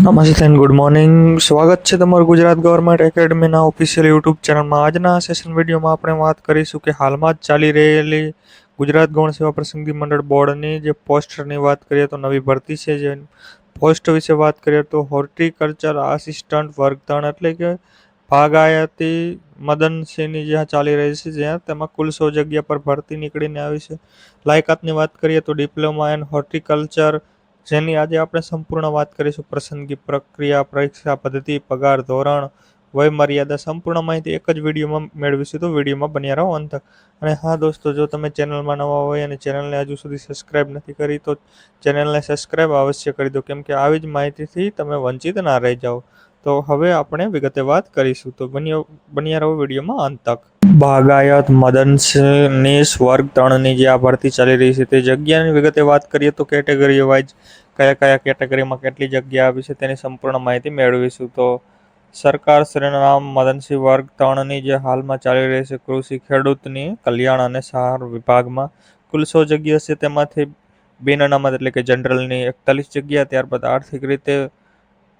નમસ્તે and good morning. સ્વાગત છે તમારું ગુજરાત ગવર્મેન્ટ એકેડમીના ઓફિશિયલ યુટ્યુબ ચેનલમાં. આજના સેશન વિડીયોમાં આપણે વાત કરીશું કે હાલમાં જ ચાલી રહેલી ગુજરાત ગૌણ સેવા પસંદગી મંડળ બોર્ડની જે પોસ્ટની વાત કરીએ તો નવી ભરતી છે. જે પોસ્ટ વિશે વાત કરીએ તો હોર્ટિકલ્ચર આસિસ્ટન્ટ વર્ગ 3 એટલે કે બાગાયતી મદનસીની જ્યાં ચાલી રહી છે, જ્યાં તેમાં કુલ 100 જગ્યા પર ભરતી નીકળીને આવી છે. લાયકાતની વાત કરીએ તો ડિપ્લોમા ઇન હોર્ટિકલ્ચર, જેની આજે આપણે સંપૂર્ણ વાત કરીશું. પસંદગી પ્રક્રિયા, પરીક્ષા પદ્ધતિ, પગાર ધોરણ, વય મર્યાદા, સંપૂર્ણ માહિતી એક જ વિડીયોમાં મેળવીશું, તો વિડીયોમાં બન્યા રહો અંત તક. અને હા દોસ્તો, જો તમે ચેનલમાં નવા હોય અને ચેનલને હજુ સુધી સબસ્ક્રાઇબ નથી કરી તો ચેનલને સબસ્ક્રાઇબ અવશ્ય કરી દો, કેમ કે આવી જ માહિતીથી તમે વંચિત ના રહી જાઓ. તો હવે આપણે વિગતે વાત કરીશું, તો બન્યા રહો વિડીયોમાં અંત તક. બાગાયત મદનસીસ વર્ગ 3ની જે આ ભરતી ચાલી રહી છે તે જગ્યાની વિગતે વાત કરીએ તો કેટેગરી વાઇઝ કયા કયા કેટેગરીમાં કેટલી જગ્યા આવી છે તેની સંપૂર્ણ માહિતી મેળવીશું. તો સરકાર શ્રીના નામ મદનસિંહ વર્ગ 3ની જે હાલમાં ચાલી રહી છે કૃષિ ખેડૂતની કલ્યાણ અને સહાર વિભાગમાં કુલ 100 જગ્યા છે. તેમાંથી બિન અનામત એટલે કે જનરલની 41 જગ્યા, ત્યારબાદ આર્થિક રીતે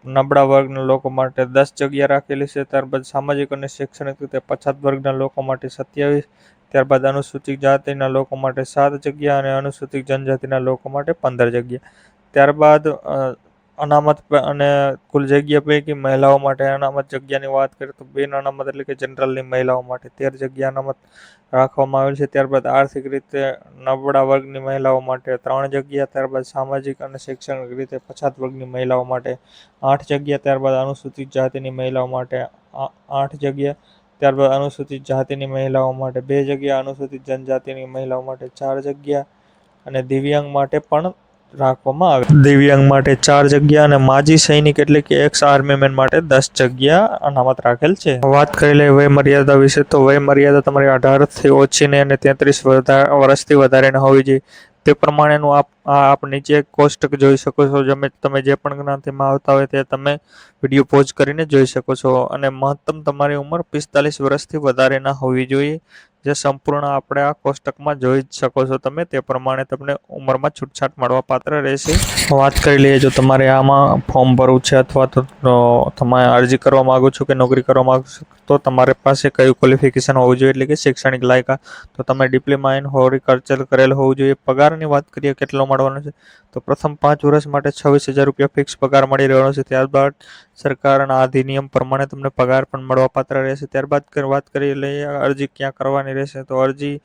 નબળા વર્ગના લોકો માટે 10 જગ્યા રાખેલી છે. ત્યારબાદ સામાજિક અને શૈક્ષણિક રીતે પછાત વર્ગના લોકો માટે 27, ત્યારબાદ અનુસૂચિત જાતિના લોકો માટે 7 જગ્યા અને અનુસૂચિત જનજાતિના લોકો માટે 15 જગ્યા. ત્યારબાદ અનામત અને કુલ જગ્યા પૈકી મહિલાઓ માટે અનામત જગ્યાની વાત કરીએ તો બિન અનામત એટલે કે જનરલની મહિલાઓ માટે 13 જગ્યા અનામત રાખવામાં આવેલ છે. ત્યારબાદ આર્થિક રીતે નબળા વર્ગની મહિલાઓ માટે 3 જગ્યા, ત્યારબાદ સામાજિક અને શૈક્ષણિક રીતે પછાત વર્ગની મહિલાઓ માટે 8 જગ્યા, ત્યારબાદ અનુસૂચિત જાતિની મહિલાઓ માટે 8 જગ્યા, ત્યારબાદ અનુસૂચિત જાતિની મહિલાઓ માટે 2 જગ્યા, અનુસૂચિત જનજાતિની મહિલાઓ માટે 4 જગ્યા અને દિવ્યાંગ માટે પણ રાખવામાં આવે. દિવ્યાંગ માટે 4 જગ્યા અને માજી સૈનિક એટલે કે એક્સ આર્મી મેન માટે 10 જગ્યા અનામત રાખેલ છે. વાત કરી લઈએ વય મર્યાદા વિશે, તો વય મર્યાદા તમારી 18થી ઓછી ને અને 33 વર્ષથી વધારે હોવી જોઈએ. તે પ્રમાણેનું આપ નીચે કોષ્ટક જોઈ શકો છો. તમે જે પણ જ્ઞાતિમાં આવતા હોય તે તમે વિડીયો પોઝ કરીને જોઈ શકો છો. અને મહત્તમ તમારી ઉંમર 45 વર્ષથી વધારે ના હોવી જોઈએ, જે સંપૂર્ણ આપણે આ કોષ્ટકમાં જોઈ જ શકો છો. તમે તે પ્રમાણે તમને ઉંમરમાં છૂટછાટ મળવા પાત્ર રહેશે. વાત કરી લઈએ, જો તમારે આમાં ફોર્મ ભરવું છે અથવા તો તમે અરજી કરવા માંગો છો કે નોકરી કરવા માંગો છો, તો તમારી પાસે કયું ક્વોલિફિકેશન હોવું જોઈએ એટલે કે શૈક્ષણિક લાયકાત, તો તમે ડિપ્લોમા ઇન હોર્ટિકલ્ચર કરેલ હોવું જોઈએ. પગારની વાત કરીએ કેટલો મળવાનો છે, તો પ્રથમ 5 વર્ષ માટે 26,000 રૂપિયા ફિક્સ પગાર મળી રહેવાનો છે. ત્યારબાદ સરકારના અધિનિયમ પ્રમાણે તમને પગાર પણ મળવાપાત્ર રહેશે. ત્યારબાદ વાત કરી લઈએ અરજી ક્યાં કરવાની રહેશે, તો અરજી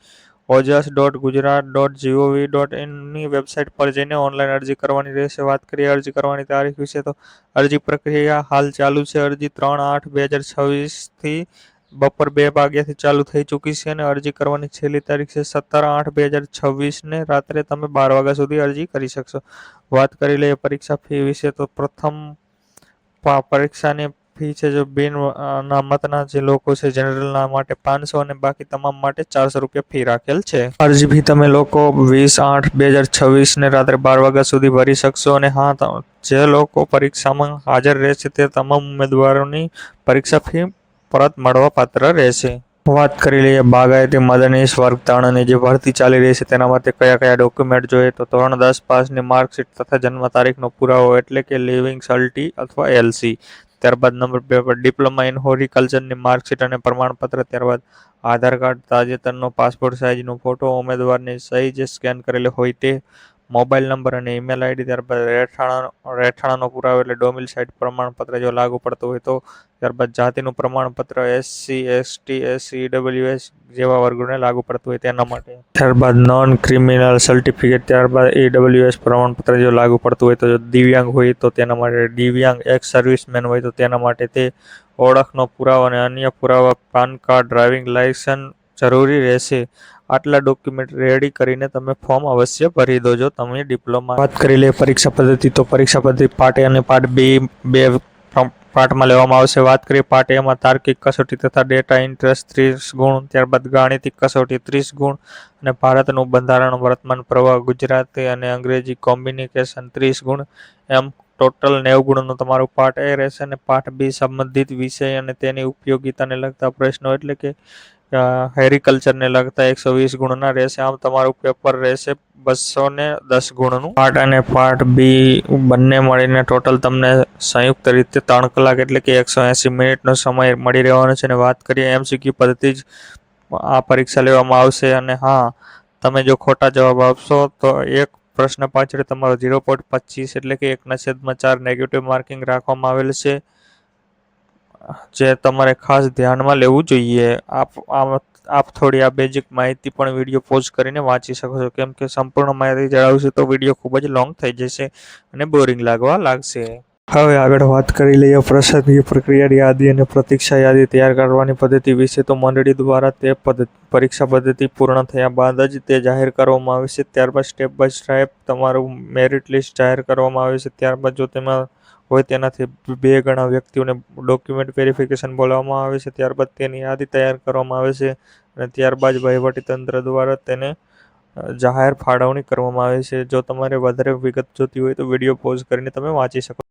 ojas.gujarat.gov.in વેબસાઇટ પર જઈને ઓનલાઈન અરજી કરવાની રહેશે. વાત કરીએ અરજી કરવાની તારીખ વિશે, તો અરજી પ્રક્રિયા હાલ ચાલુ છે. અરજી 3/8/2026થી બપોર 2 વાગ્યાથી ચાલુ થઈ ચૂકી છે અને અરજી કરવાની છેલ્લી તારીખ છે 17/8/2026ને રાત્રે તમે 12 વાગ્યા સુધી અરજી કરી શકશો. વાત કરી લઈએ પરીક્ષા ફી વિશે, તો પ્રથમ પરીક્ષાની ફી છે જો બિન અનામતના જે લોકો છે જનરલના માટે 500 અને બાકી તમામ માટે 400 રૂપિયા ફી રાખેલ છે. અરજી ફી તમે લોકો 20/8/2026ને રાત્રે 12 વાગ્યા સુધી ભરી શકશો. અને હા, જે લોકો પરીક્ષામાં હાજર રહેશે તે તમામ ઉમેદવારોની પરીક્ષા ફી પરત મળવા પાત્ર રહેશે. વાત કરી લઈએ બાગાયતી મદનીશ વર્ગ 3ની જે ભરતી ચાલી રહી છે તેના માટે કયા કયા ડોક્યુમેન્ટ જોઈએ, તો ધોરણ 10 પાસની માર્કશીટ તથા જન્મ તારીખનો પુરાવો એટલે કે લિવિંગ સર્ટી અથવા LC. ત્યારબાદ નંબર 2 પર ડિપ્લોમા ઇન હોર્ટિકલ્ચરની માર્કશીટ અને પ્રમાણપત્ર. ત્યારબાદ આધાર કાર્ડ, તાજેતરનો પાસપોર્ટ સાઇઝનો ફોટો, ઉમેદવારની સહી જે સ્કેન કરેલી હોય તે, મોબાઈલ નંબર અને ઈમેલ આઈડી. ત્યારબાદ રહેઠાણનો પુરાવો એટલે ડોમિસાઇલ પ્રમાણપત્ર જો લાગુ પડતું હોય તો. ત્યારબાદ જાતિનું પ્રમાણપત્ર SC ST SC EWS જેવા વર્ગોને લાગુ પડતું હોય તેના માટે. ત્યારબાદ નોન ક્રિમિનલ સર્ટિફિકેટ, ત્યારબાદ EWS પ્રમાણપત્ર જો લાગુ પડતું હોય તો. જો દિવ્યાંગ હોય તો તેના માટે દિવ્યાંગ એક્સ સર્વિસમેન હોય તો તેના માટે તે ઓળખનો પુરાવો અને અન્ય પુરાવા, પાન કાર્ડ, ડ્રાઇવિંગ લાયસન્સ જરૂરી રહેશે. આટલા ડોક્યુમેન્ટ રેડી કરીને તમે ફોર્મ અવશ્ય ભરી દો જો તમે ડિપ્લોમા. વાત કરી લઈએ પરીક્ષા પદ્ધતિ, તો પરીક્ષા પદ્ધતિ પાર્ટ A અને પાર્ટ B બે પાર્ટમાં લેવામાં આવશે. વાત કરીએ પાર્ટ A માં તાર્કિક કસોટી તથા ડેટા ઇન્ટરેસ્ટ 30 ગુણ, ત્યારબાદ ગાણિતિક કસોટી 30 ગુણ અને ભારતનું બંધારણ, વર્તમાન પ્રવાહ, ગુજરાતી અને અંગ્રેજી કોમ્યુનિકેશન 30 ગુણ. એમ ટોટલ 90 ગુણનું તમારું પાર્ટ A રહેશે. અને પાર્ટ B સંબંધિત વિષય અને તેની ઉપયોગિતાને લગતા પ્રશ્નો એટલે કે એગ્રીકલ્ચરને લગતા 120 ગુણના રહેશે. આમ તમારું પેપર રહેશે 210 ગુણનું. પાર્ટ અને પાર્ટ બી બંને મળીને ટોટલ તમને સંયુક્ત રીતે 3 કલાક એટલે કે 180 મિનિટનો સમય મળી રહેવાનો છે. અને વાત કરીએ MCQ પદ્ધતિ જ આ પરીક્ષા લેવામાં આવશે. અને હા, તમે જો ખોટા જવાબ આપશો તો એક પ્રશ્ન પાછળ તમારો 0.25 એટલે કે 1/4 નેગેટિવ માર્કિંગ રાખવામાં આવેલ છે, જે તમારે ખાસ ધ્યાનમાં લેવું જોઈએ. આપ થોડી આ બેઝિક માહિતી પણ વિડીયો પોઝ કરીને વાંચી શકો છો, કેમ કે સંપૂર્ણ માહિતી જણાવશે તો વિડીયો ખૂબ જ લોંગ થઈ જશે અને બોરિંગ લાગવા લાગશે. હવે આગળ વાત કરી લઈએ પસંદગી પ્રક્રિયા યાદી અને પ્રતીક્ષા યાદી તૈયાર કરવાની પદ્ધતિ વિશે. તો મંડળી દ્વારા તે પરીક્ષા પદ્ધતિ પૂર્ણ થયા બાદ જ તે જાહેર કરવામાં આવે છે. ત્યારબાદ સ્ટેપ બાય સ્ટેપ તમારું મેરિટ લિસ્ટ જાહેર કરવામાં આવે છે. ત્યારબાદ જો તેમાં હોય તેનાથી 2 ગણા વ્યક્તિઓને ડોક્યુમેન્ટ વેરિફિકેશન બોલાવવામાં આવે છે. ત્યારબાદ તેની યાદી તૈયાર કરવામાં આવે છે અને ત્યારબાદ વહીવટીતંત્ર દ્વારા તેને જાહેર ફાળવણી કરવામાં આવે છે. જો તમારે વધારે વિગત જોતી હોય તો વિડીયો પોઝ કરીને તમે વાંચી શકો.